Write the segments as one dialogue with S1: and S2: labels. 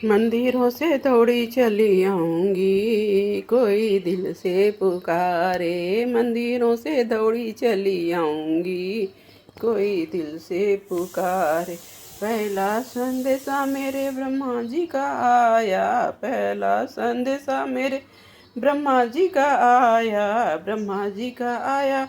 S1: मंदिरों से दौड़ी चली आऊंगी, कोई दिल से पुकारे। मंदिरों से दौड़ी चली आऊंगी, कोई दिल से पुकारे। पहला संदेशा मेरे ब्रह्मा जी का आया, पहला संदेशा मेरे ब्रह्मा जी का आया, ब्रह्मा जी का आया,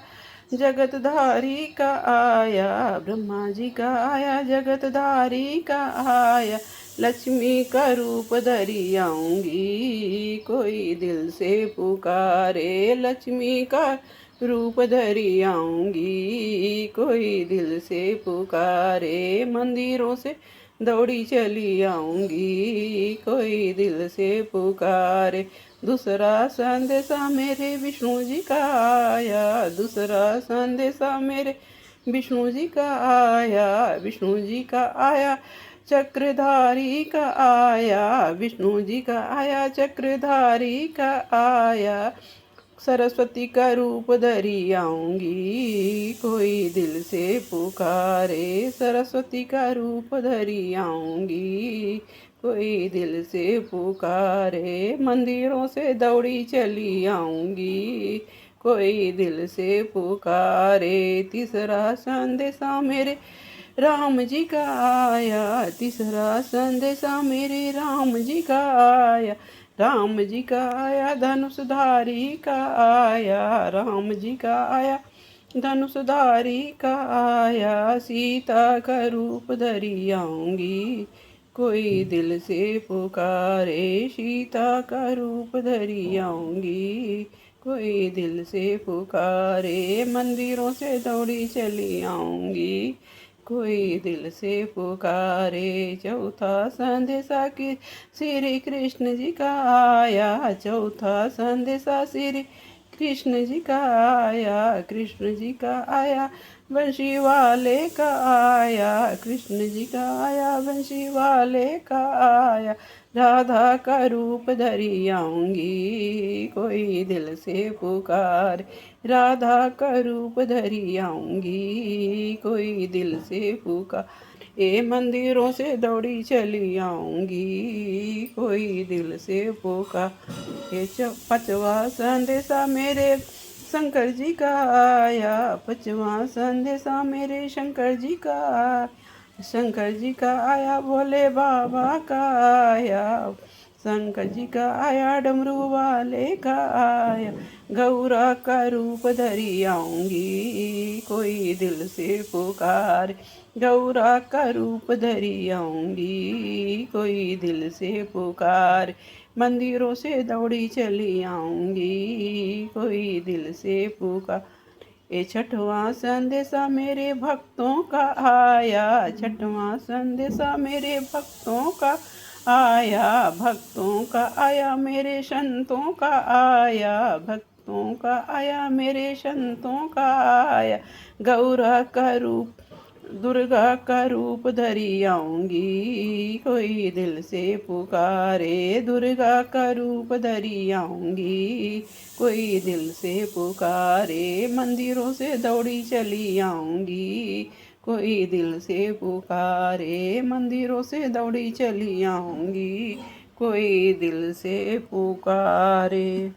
S1: जगतधारी का आया, ब्रह्मा जी का आया, जगतधारी का आया। लक्ष्मी का रूप धरी आऊंगी, कोई दिल से पुकारे। लक्ष्मी का रूप धरी आऊंगी, कोई दिल से पुकारे। मंदिरों से दौड़ी चली आऊंगी, कोई दिल से पुकारे। दूसरा संदेशा मेरे विष्णु जी का आया, दूसरा संदेशा मेरे विष्णु जी का आया, विष्णु जी का आया, चक्रधारी का आया, विष्णु जी का आया, चक्रधारी का आया। सरस्वती का रूप धरी आऊंगी, कोई दिल से पुकारे। सरस्वती का रूप धरी आऊंगी, कोई दिल से पुकारे। मंदिरों से दौड़ी चली आऊंगी, कोई दिल से पुकारे। तीसरा संदेशा मेरे राम जी का आया, तीसरा संदेशा मेरे राम जी का आया, राम जी का आया, धनुषधारी का आया, राम जी का आया, धनुषधारी का आया। सीता का रूप धरी आऊंगी, कोई दिल से पुकारे। सीता का रूप धरी आऊंगी, कोई दिल से पुकारे। मंदिरों से दौड़ी चली आऊंगी, कोई दिल से पुकारे। चौथा संदेशा की श्री कृष्ण जी का आया, चौथा संदेशा श्री कृष्ण जी का आया, कृष्ण जी का आया, बंशी वाले का आया, कृष्ण जी का आया, बंशी वाले का आया। राधा का रूप धरी आऊंगी, कोई दिल से पुकार। राधा का रूप धरी आऊंगी, कोई दिल से पुकार। ए मंदिरों से दौड़ी चली आऊंगी, कोई दिल से पुकार। ये पांचवा संदेशा मेरे शंकर जी का आया, पांचवा संदेशा मेरे शंकर जी का आया, शंकर जी का आया, भोले बाबा का आया, शंकर जी का आया, डमरू वाले का आया। गौरा का रूप धरी आऊंगी, कोई दिल से पुकार। गौरा का रूप धरी आऊंगी, कोई दिल से पुकार। मंदिरों से दौड़ी चली आऊंगी, कोई दिल से पुकार। ये छठवां संदेशा मेरे भक्तों का आया, छठवां संदेशा मेरे भक्तों का आया, भक्तों का आया, मेरे संतों का आया, भक्तों का आया, मेरे संतों का आया। गौरा का रूप दुर्गा का रूप धरी आऊंगी, कोई दिल से पुकारे। दुर्गा का रूप धरी आऊंगी, कोई दिल से पुकारे। मंदिरों से दौड़ी चली आऊंगी, कोई दिल से पुकारे। मंदिरों से दौड़ी चली आऊंगी, कोई दिल से पुकारे।